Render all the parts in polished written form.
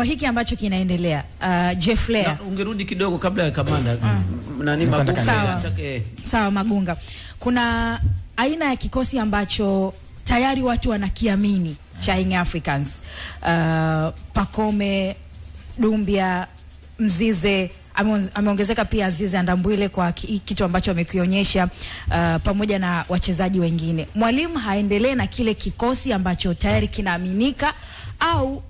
Hiki ambacho kinaendelea Jeff Leah, ungerudi kidogo kabla ya kamanda nani Magunga. Sawa Magunga, kuna aina ya kikosi ambacho tayari watu wanakiamini cha Young Africans, Pacome, Dumbia, Mzize, ameongezeka pia Azize Ndambwile kwa kitu ambacho amekionyesha, pamoja na wachezaji wengine. Mwalimu haendelee na kile kikosi ambacho tayari kinaaminika, au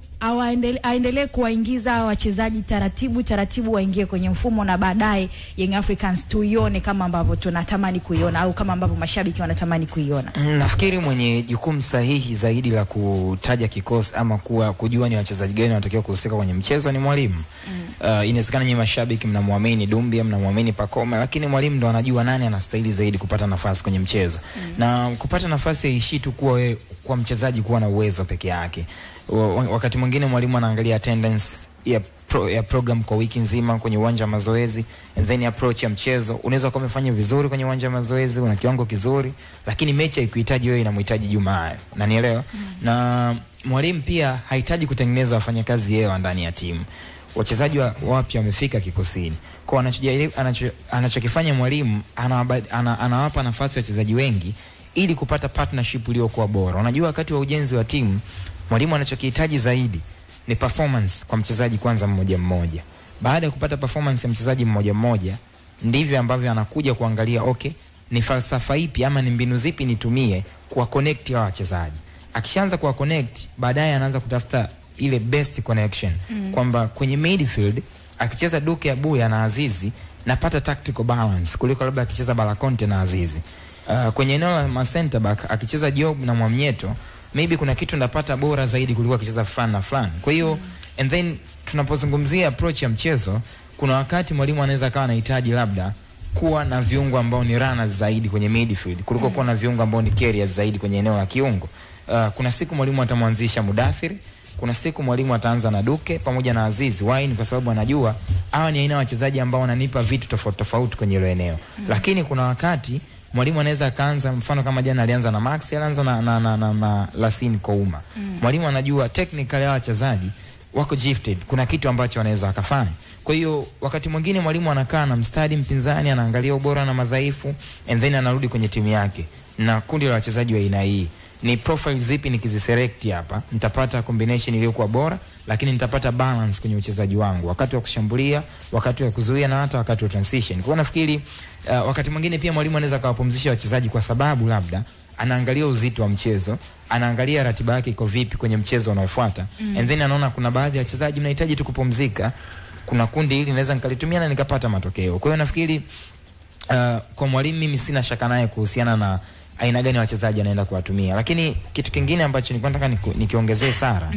aendelee kuwaingiza wachezaji taratibu waingie kwenye mfumo na baadaye Young Africans tuione kama ambavyo tunatamani kuiona au kama ambavyo mashabiki wanatamani kuiona? Nafikiri mwenye jukumu sahihi zaidi la kutaja kikosi ama kujua ni wachezaji gani wanatakiwa kuhusika kwenye mchezo ni mwalimu. Inawezekana nyinyi mashabiki mnamwamini Dumbia, mnamwamini Pacome, lakini mwalimu ndo anajua nani anastahili zaidi kupata nafasi kwenye mchezo. Na kupata nafasi haishi tu kuwa wewe kwa mchezaji kuwa na uwezo peke yake. Wakati mwingine mwalimu anaangalia attendance ya program kwa wiki nzima kwenye uwanja wa mazoezi, and then approach ya mchezo. Unaweza kuwa umefanya vizuri kwenye uwanja wa mazoezi, una kiwango kizuri, lakini mechi haikuhitaji wewe, inamhitaji Jumaa. Unanielewa? Na mwalimu pia hahitaji kutengeneza wafanyakazi yeye ndani ya timu. Wachezaji wapya wamefika kikosini. Kwa anachokifanya mwalimu, anawapa nafasi wachezaji wengi ili kupata partnership iliyokuwa bora. Unajua wakati wa ujenzi wa timu, mwalimu anachokihitaji zaidi ni performance kwa mchezaji kwanza mmoja mmoja. Baada ya kupata performance ya mchezaji mmoja mmoja, ndivyo ambavyo anakuja kuangalia ni falsafa ipi ama ni mbinu zipi nitumie kuwa connect hao wachezaji. Akishaanza kuwa connect, baadaye anaanza kutafuta ile best connection. Kwamba kwenye midfield akicheza Duke Abuya na Azizi, napata tactical balance kuliko labda akicheza Balakonte na Azizi. Kwenye eneo la center back akicheza Job na Mwamnyeto, maybe kuna kitu ndapata bora zaidi kuliko akicheza fulani na fulani. Kwa hiyo and then tunapozungumzia approach ya mchezo, kuna wakati mwalimu anaweza kawa anahitaji labda kuwa na viungo ambao ni runners zaidi kwenye midfield kuliko kuwa na viungo ambao ni carriers zaidi kwenye eneo la kiungo. Kuna siku mwalimu atamwanzisha Mudathiri, kuna siku mwalimu ataanza na Duke pamoja na Azizi. Why? Kwa sababu anajua hawa ni aina ya wachezaji ambao wananipa vitu tofauti kwenye ile eneo. Lakini kuna wakati mwalimu anaweza kaanza, mfano kama jana alianza na Max, alianza na Lassine Kouma. Mwalimu anajua technically hawa wachezaji wako gifted, kuna kitu ambacho wanaweza wakafanya. Kwa hiyo wakati mwingine mwalimu anakaa na mstadi mpinzani, anaangalia ubora na madhaifu, and then anarudi kwenye timu yake na kundi la wachezaji wa aina hii. Ni profile zipi nikiziselect hapa, nitapata combination iliyokuwa bora, lakini nitapata balance kwenye uchezaji wangu wakati wa kushambulia, wakati wa kuzuia na hata wakati wa transition. Kwa hiyo nafikiri wakati mwingine pia mwalimu anaweza kawapumzisha wachezaji kwa sababu labda anaangalia uzito wa mchezo, anaangalia ratiba yake iko vipi kwenye mchezo unaofuata, and then anaona kuna baadhi ya wachezaji mnahitaji tu kupumzika, kuna kundi hili naweza nikalitumia na nikapata matokeo. Kwa hiyo nafikiri kwa mwalimu mimi sina shaka naye kuhusiana na aina gani wachezaji anaenda kuwatumia. Lakini kitu kingine ambacho nilikuwa nataka nikiongezee Sara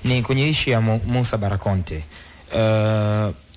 ni kwenye issue ya Musa Balakonte.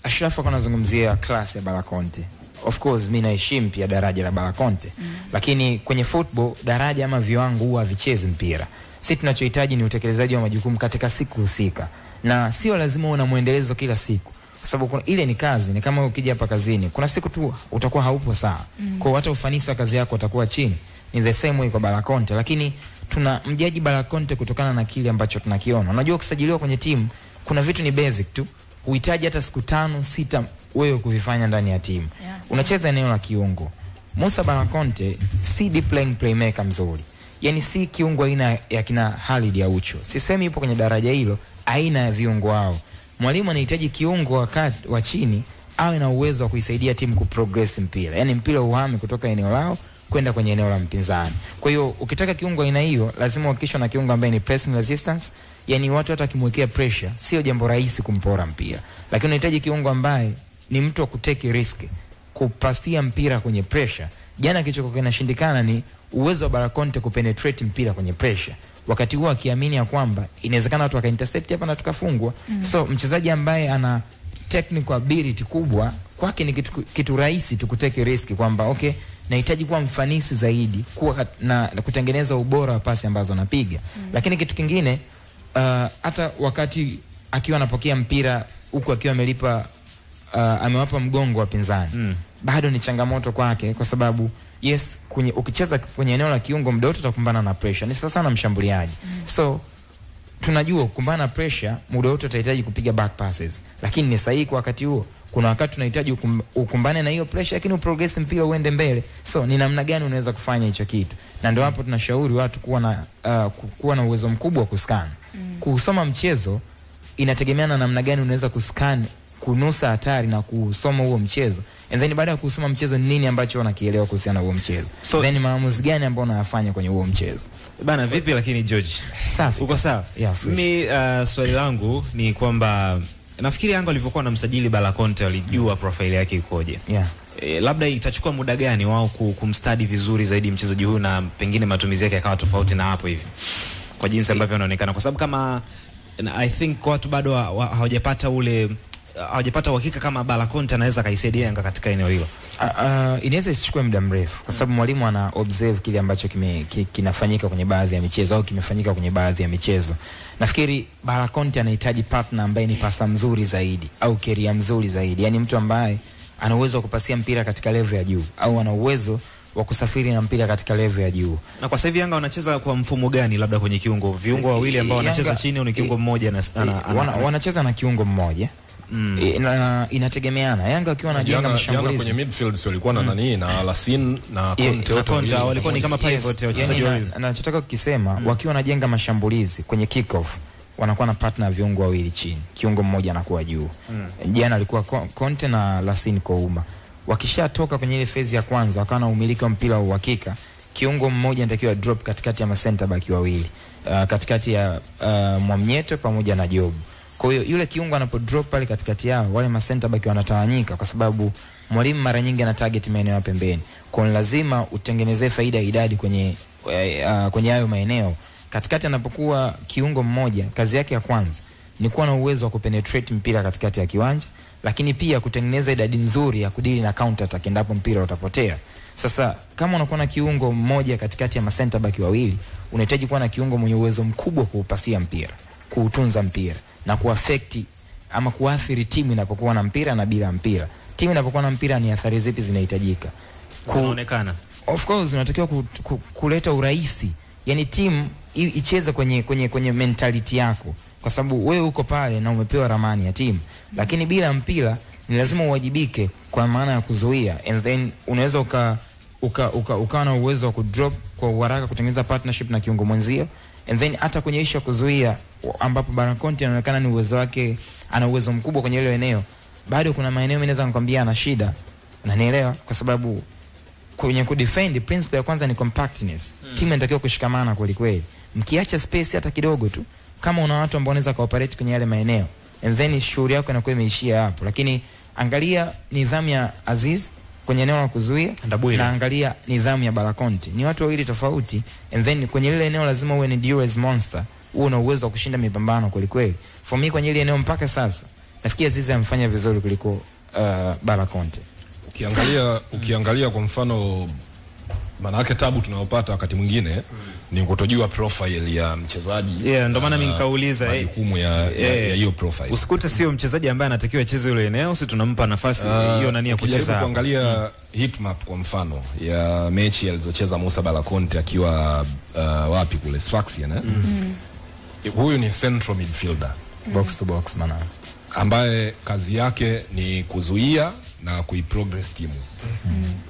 Ashraf anazungumzia class ya Balakonte. Of course mimi naheshimu pia daraja la Balakonte. Lakini kwenye football daraja ama viwango huwa vichezi mpira. Sisi tunachohitaji ni utekelezaji wa majukumu katika siku husika. Na sio lazima una muendelezo kila siku. Kwa sababu ile ni kazi, ni kama ukija hapa kazini, kuna siku tu utakuwa haupo sawa. Kwa hata ufanisi wa kazi yako utakuwa chini. Ni the same way kwa Balakonte, lakini tunamjaji Balakonte kutokana na kile ambacho tunakiona. Unajua kusajiliwa kwenye timu kuna vitu ni basic tu, uhitaji hata siku 5-6 wewe kuvifanya ndani ya timu. Unacheza eneo la kiungo. Musa Balakonte si deep line playmaker mzuri. Yaani si kiungo aina ya kina Khalid Aucho. Sisemi yupo kwenye daraja hilo, aina ya viungo wao. Mwalimu anahitaji kiungo wakati wa chini awe na uwezo wa kuisaidia timu kuprogress mpira. Yaani mpira uhame kutoka eneo lao kwenda kwenye eneo la mpinzani. Kwa hiyo ukitaka kiungo aina hiyo lazima uhakikishe na kiungo ambaye ni pressing resistance, yani watu hata kimwekea pressure sio jambo rahisi kumpora mpira. Lakini unahitaji kiungo ambaye ni mtu wa kutake risk, kupasia mpira kwenye pressure. Jana kilichokuwa kinashindikana ni uwezo wa Balakonte kupenetrate mpira kwenye pressure. Wakati huo akiamini ya kwamba inawezekana watu wakaintercept hapa na tukafungwa. So mchezaji ambaye ana technical ability kubwa, kwake ni kitu rahisi tu kutake risk kwamba nahitaji kuwa mfanisi zaidi, kuwa na kutengeneza ubora wa pasi ambazo anapiga. Lakini kitu kingine hata wakati akiwa anapokea mpira huku akiwa amewapa mgongo wa pinzani, bado ni changamoto kwake kwa sababu ukicheza kwenye eneo la kiungo muda wote utakumbana na pressure. Ni sasa na mshambuliaji. So tunajua kukumbana na pressure muda wote utahitaji kupiga back passes, lakini ni sahihi kwa wakati huo. Kuna wakati tunahitaji ukumbane na hiyo pressure lakini uprogress mpira uende mbele. So ni namna gani unaweza kufanya hicho kitu? Na ndio hapo tunashauri watu kuwa na uwezo mkubwa wa kuscan. Kusoma mchezo inategemeana na namna gani unaweza kuscan, kunusa hatari na kusoma huo mchezo. And then baada ya kusoma mchezo nini ambacho unakielewa kuhusiana na huo mchezo. So then maamuzi gani ambayo unayafanya kwenye huo mchezo. Bana vipi lakini George? Safi. Uko sawa? Yeah, mimi swali langu ni kwamba nafikiri Yanga walivyokuwa na msajili Bala Conte walijua profile yake ikoje. Yeah. Labda itachukua muda gani wao kumstudy vizuri zaidi mchezaji huyu na pengine matumizi yake yakawa tofauti na hapo hivi kwa jinsi ambavyo anaonekana, kwa sababu kama I think watu bado hawajapata uhakika kama Bala Conte anaweza kaisaidia Yanga katika eneo hilo. Inaweza isichukue muda mrefu kwa sababu mwalimu ana observe kile ambacho kinafanyika kwenye baadhi ya michezo au kimefanyika kwenye baadhi ya michezo. Nafikiri Bala Conte anahitaji partner ambaye ni pasa mzuri zaidi au carrier mzuri zaidi, yani mtu ambaye ana uwezo wa kupasia mpira katika level ya juu au ana uwezo wa kusafiri na mpira katika level ya juu. Na kwa sasa hivi Yanga wanacheza kwa mfumo gani, labda kwenye viungo wawili ambao wanacheza chini au ni kiungo mmoja na wanacheza na kiungo mmoja? Inategemeana. Yanga wakiwa wanajenga mashambulizi kwenye midfield walikuwa na nani na Lassine na Conte walikuwa ni kama pivot ya wachezaji wawili. Nachotaka kukisema wakiwa wanajenga mashambulizi kwenye kick off wanakuwa na partner viungo wawili chini, kiungo mmoja anakuwa juu. Jana alikuwa Conte na Lassine Kouma. Wakishatoka kwenye ile phase ya kwanza wakawa na umiliki wa mpira wa uhakika, kiungo mmoja anatakiwa drop katikati ya center back wawili, katikati ya Mwamnyeto pamoja na Job. Kwa hiyo yule kiungo anapo drop pale katikati yao, wale center back wanatawanyika kwa sababu mwalimu mara nyingi ana target maeneo ya pembeni. Kwa hiyo lazima utengenezee faida idadi kwenye hayo maeneo. Katikati anapokuwa kiungo mmoja, kazi yake ya kwanza ni kuwa na uwezo wa kupenetrate mpira katikati ya kiwanja, lakini pia kutengeneza idadi nzuri ya kudili na counter attack endapo mpira utapotea. Sasa kama unakuwa na kiungo mmoja katikati ya center back wawili, unahitaji kuwa na kiungo mwenye uwezo mkubwa kuupasia mpira, kuutunza mpira na kuaffect ama kuathiri timu inapokuwa na mpira na bila mpira. Timu inapokuwa na mpira ni athari zipi zinahitajika? Kuonekana. Of course unatakiwa kuleta urahisi. Yaani timu icheze kwenye mentality yako, kwa sababu wewe uko pale na umepewa ramani ya timu. Lakini bila mpira ni lazima uwajibike kwa maana ya kuzuia, and then unaweza ukawa na uwezo wa kudrop kwa haraka kutengeneza partnership na kiungo mwenzio. And then hata kwenye issue kuzuia ambapo Bala Conte anaonekana ni uwezo wake, ana uwezo mkubwa kwenye ile eneo, bado kuna maeneo mimi naweza nikwambia ana shida. Na nielewa kwa sababu kwenye kudefend principle ya kwanza ni compactness. Timu inatakiwa kushikamana kweli kweli. Mkiacha space hata kidogo tu, kama una watu ambao wanaweza cooperate kwenye yale maeneo, and then shughuli yako inakuwa imeishia hapo. Lakini angalia nidhamu ya Aziz kwenye eneo la kuzuia na angalia nidhamu ya Bala Conte. Ni watu wawili tofauti, and then kwenye ile eneo lazima uwe ni Dewey's monster, uwe na uwezo wa kushinda mipambano kweli kweli. For me kwenye ile eneo mpaka sasa nafikiri Aziz amefanya vizuri kuliko Bala Conte. Ukiangalia kwa mfano, maana yake tabu tunayopata wakati mwingine ni kutojua profile ya mchezaji. Ndio maana mimi nikauliza jukumu ya hiyo profile. Usikute sio mchezaji ambaye anatakiwa acheze ile eneo, si tunampa nafasi hiyo nani ya kucheza. Kuangalia heatmap kwa mfano ya mechi alizocheza Musa Bala Conte akiwa wapi kule Sfaxien, huyu ni central midfielder, box to box maana, ambaye kazi yake ni kuzuia na kuiprogress timu.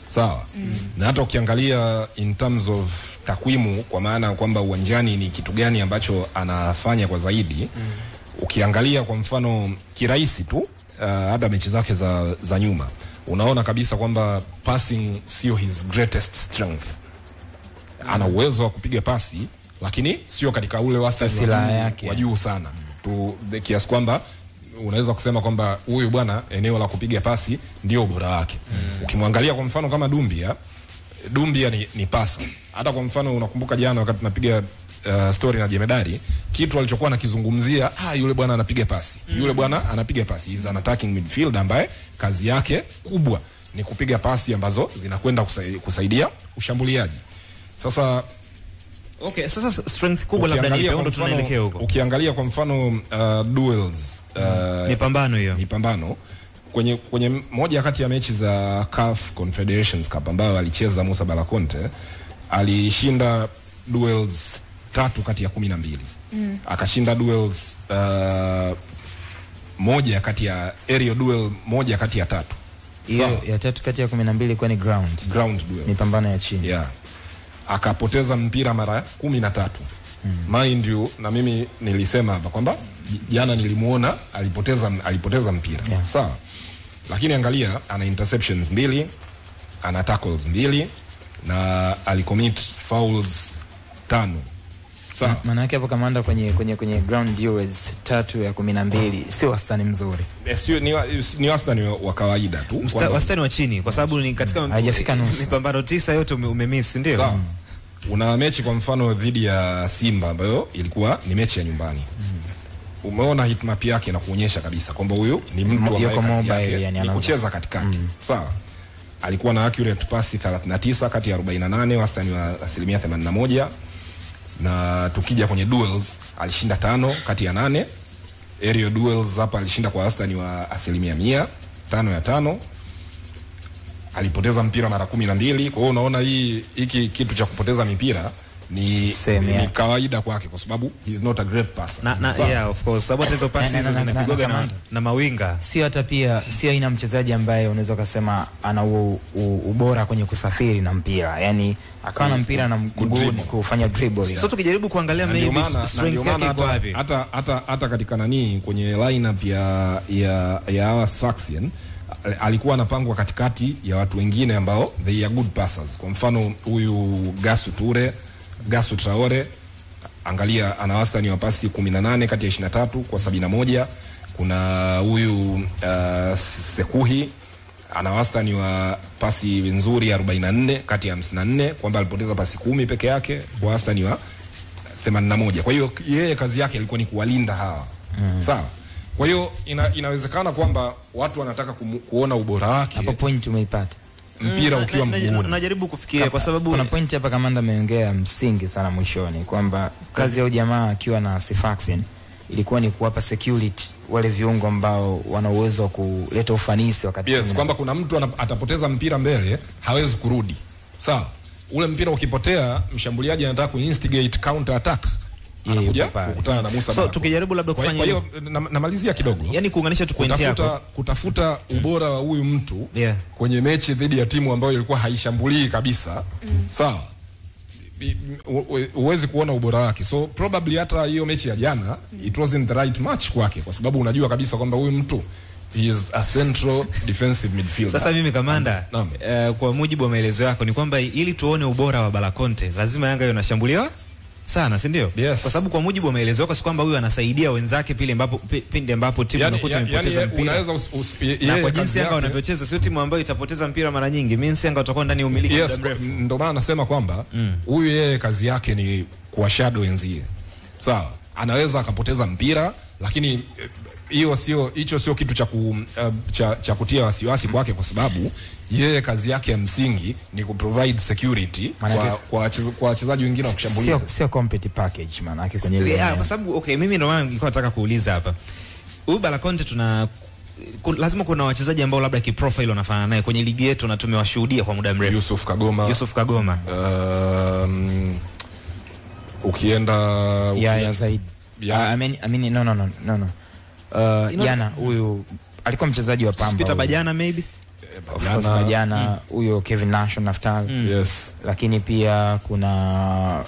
Sawa. Na hata ukiangalia in terms of takwimu, kwa maana kwamba uwanjani ni kitu gani ambacho anafanya kwa zaidi, ukiangalia kwa mfano kirahisi tu hata mechi zake za nyuma, unaona kabisa kwamba passing sio his greatest strength. Ana uwezo wa kupiga pasi lakini sio katika ule wastani wa juu sana. Kiasi kwamba unaweza kusema kwamba huyu bwana eneo la kupiga pasi ndio ubora wake. Ukimwangalia kwa mfano kama Dumbia ni pasa. Hata kwa mfano unakumbuka jana wakati tunapiga story na Jemedari, kitu alichokuwa anakizungumzia, yule bwana anapiga pasi. Yule bwana anapiga pasi. He's an attacking midfielder ambaye kazi yake kubwa ni kupiga pasi ambazo zinakwenda kusaidia ushambuliaji. Sasa sasa strength kubwa labda ni ndio tunaelekea huko. Ukiangalia kwa mfano duels, ni pambano kwenye moja kati ya mechi za CAF Confederations Cup ambayo alicheza Musa Bala Conte, alishinda duels 3 kati ya 12. Akashinda duels moja kati ya aerial duel moja kati ya 3. Hiyo ya 3 kati ya 12 ilikuwa ni ground duel, mipambano ya chini. Yeah. Akapoteza mpira mara 13. Mind you, na mimi nilisema hapa kwamba jana nilimuona alipoteza mpira. Yeah. Sawa. Lakini angalia, ana interceptions 2, ana tackles 2 na alicommit fouls 5. Sawa. Maana yake hapo kamanda kwenye ground duels 3 ya 12 sio wastani mzuri. Sio ni wastani wa kawaida tu. Wastani wa chini kwa sababu ni katika haijafika nusu. Mipambano 9 yote umemiss, ndio? Sawa. Una mechi kwa mfano dhidi ya Simba ambayo ilikuwa ni mechi ya nyumbani. Umeona hitmap yake na kuonyesha kabisa kwamba huyu ni mtu ambaye ni kucheza katikati. Sawa. Alikuwa na accurate passi 39 kati ya 48, wastani wa 81%. Na tukija kwenye duels alishinda 5 kati ya 8. Aerial duels hapa alishinda kwa wastani wa 100%, 5 ya 5. Alipoteza mpira mara 12. Kwa hiyo unaona hiki kitu cha kupoteza mipira ni kawaida kwake kwa sababu he is not a great passer. Yeah, of course. Sababu hizo passes hizo zinapigwa na mawinga. Sio hata pia sio aina mchezaji ambaye unaweza kusema ana ubora kwenye kusafiri na mpira. Yaani akawa na mpira na mguu kufanya dribble. So tukijaribu kuangalia maybe strength yake iko wapi? Hata katika kwenye lineup ya our Sfaxian alikuwa anapangwa katikati ya watu wengine ambao they are good passers. Kwa mfano huyu Gasu Traore, angalia ana wastani wa pasi 18 kati ya 23 kwa 71. Kuna huyu Sekuhi ana wastani wa pasi nzuri 44 kati ya 54, kwamba alipoteza pasi 10 peke yake kwa wastani wa 81. Kwa hiyo yeye kazi yake ilikuwa ni kuwalinda hawa. Sawa. Kwa hiyo inawezekana kwamba watu wanataka kuona ubora wake. Hapo point umeipata. Mpira ukiwa mguuni. Najaribu kufikiria kwa sababu kuna point hapa kamanda ameongea msingi sana mwishoni kwamba kazi ya jamaa akiwa na Sfaxien ilikuwa ni kuwapa security wale viungo ambao wana uwezo wa kuleta ufanisi wakati. Yes, kwamba kuna mtu atapoteza mpira mbele, hawezi kurudi. Sawa. Ule mpira ukipotea, mshambuliaji anataka kuinstigate counter attack. Anakuja kukutana na Musa. So tukijaribu labda kufanya hiyo namalizia kidogo. Yaani kuunganisha tu point yako. Kutafuta ubora wa huyu mtu kwenye mechi dhidi ya timu ambayo ilikuwa haishambulii kabisa. Sawa. Uwezi kuona ubora wake. So probably hata hiyo mechi ya jana it wasn't the right match kwake kwa sababu unajua kabisa kwamba huyu mtu he is a central defensive midfielder. Sasa mimi kamanda, kwa mujibu wa maelezo yako ni kwamba ili tuone ubora wa Balakonte lazima Yanga inashambuliwa sana, si ndio? Yes. Kwa sababu kwa mujibu wa maelezo yako si kwamba huyu anasaidia wenzake pindi ambapo timu inakuta imepoteza mpira. Na kwa jinsi Yanga wanavyocheza sio timu ambayo itapoteza mpira mara nyingi. Mimi Yanga watakuwa ndani ya umiliki muda mrefu. Ndio maana nasema kwamba huyu yeye kazi yake ni kuwashadow wenzie. Sawa. Anaweza akapoteza mpira lakini hicho sio kitu cha kutia wasiwasi kwake kwa sababu yeye kazi yake ya msingi ni kuprovide security kwa wachezaji wengine wa kushambulia. Sio complete package maana yake kwenye ile. Kwa sababu mimi ndio maana nilikuwa nataka kuuliza hapa. Huyu Balakonte lazima kuna wachezaji ambao labda kiprofile wanafanana naye kwenye ligi yetu na tumewashuhudia kwa muda mrefu. Yusuf Kagoma. Ukienda ya zaidi. I mean no. Jana huyu alikuwa mchezaji wa Pamba. Peter Bajana maybe. Bajana huyo Kevin Nash Naftali. Yes. Lakini pia kuna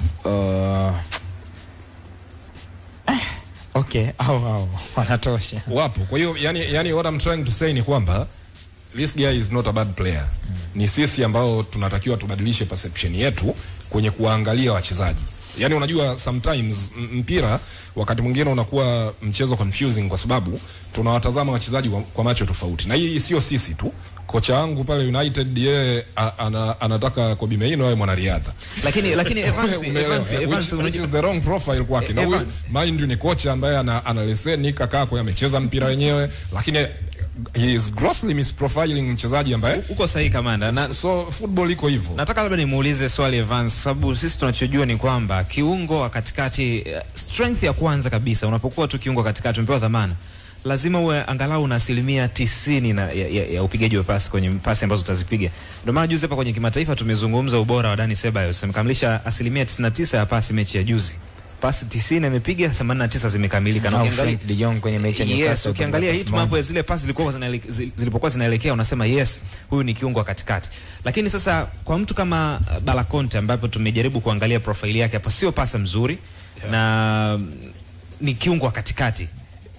okay, wanatosha. Wapo. Kwa hiyo yani what I'm trying to say ni kwamba this guy is not a bad player. Ni sisi ambao tunatakiwa tubadilishe perception yetu kwenye kuangalia wachezaji. Yaani unajua sometimes mpira wakati mwingine unakuwa mchezo confusing kwa sababu tunawatazama wachezaji kwa macho tofauti. Na hii sio sisi tu. Kocha wangu pale United yeye anataka Kobe Mainoo awe mwanariadha. Lakini Evans which is the wrong profile kwake. Na huyu mind you ni kocha ambaye ana leseni kakaa kwa amecheza mpira wenyewe lakini he is grossly misprofiling mchezaji ambaye uko sahihi kamanda. So football iko hivyo. Nataka labda nimuulize swali Evans sababu sisi tunachojua ni kwamba kiungo wa katikati strength ya kwanza kabisa unapokuwa tu kiungo katikati umepewa dhamana lazima uwe angalau na 90% ya upigaji wa pasi kwenye pasi ambazo utazipiga. Ndio maana juzi hapa kwenye kimataifa tumezungumza ubora wa Dani Ceballos, amekamilisha 99% ya pasi mechi ya juzi. pasi 90 amepiga, 89 zimekamilika. Na ukiangalia De Jong kwenye mechi ya Newcastle, yes, ukiangalia hit map ya zile pasi zilipokuwa zinaelekea unasema yes, huyu ni kiungo wa katikati. Lakini sasa kwa mtu kama Bala Conte ambapo tumejaribu kuangalia profile yake hapa, sio pasa mzuri na ni kiungo wa katikati,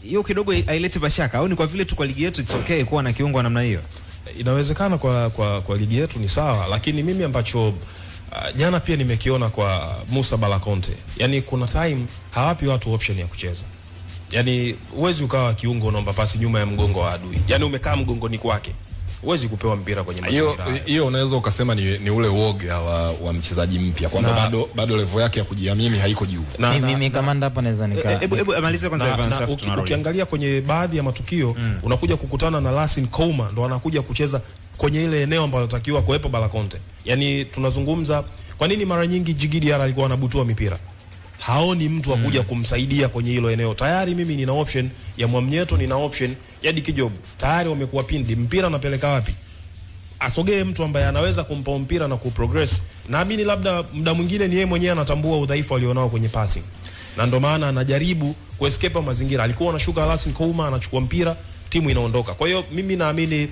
hiyo kidogo haileti mashaka au ni kwa vile tu kwa ligi yetu it's okay kuwa na kiungo namna hiyo? Inawezekana kwa ligi yetu ni sawa, lakini mimi ambacho jana pia nimekiona kwa Musa Bala Conte, yani kuna time hawapi watu option ya kucheza. Yani uwezi ukawa kiungo unaomba pasi nyuma ya mgongo wa adui, yani umekaa mgongoni kwake, uwezi kupewa mpira kwenye mazingira hiyo. Unaweza ukasema ni ule woga wa mchezaji mpya kwamba bado level yake ya kujiamini haiko juu. Mimi kama hapa naweza hebu amalize kwanza Evans. Ukiangalia kwenye baadhi ya matukio unakuja kukutana na Lassine Kouma ndo anakuja kucheza kwenye ile eneo ambalo anatakiwa kuwepo Bala Conte. Yani tunazungumza kwa nini mara nyingi Djigui Diarra alikuwa anabutua mipira, haoni mtu akuja kumsaidia kwenye hilo eneo. Tayari mimi nina option ya Mwamnyeto, nina option ya Diki Job, tayari wamekuwa pindi, mpira napeleka wapi? Asogee mtu ambaye anaweza kumpa mpira na kuprogress. Naamini labda muda mwingine ni yeye mwenyewe anatambua udhaifu alionao kwenye passing, na ndio maana anajaribu kuescape mazingira. Alikuwa anashuka Lassine Kouma, anachukua mpira, timu inaondoka. Kwa hiyo mimi naamini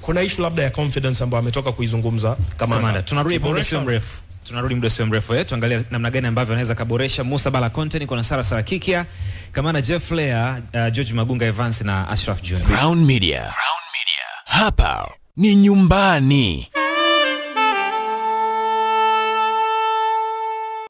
kuna issue labda ya confidence ambayo ametoka kuizungumza Kamanda. Tunarudi muda sio mrefu tuangalie namna gani ambavyo anaweza kaboresha Musa Bala Conte. Niko na Sara Kikia, Kamanda Jeff Lair, George Magunga Evans na Ashraf Junior. Crown Media. Hapa ni nyumbani.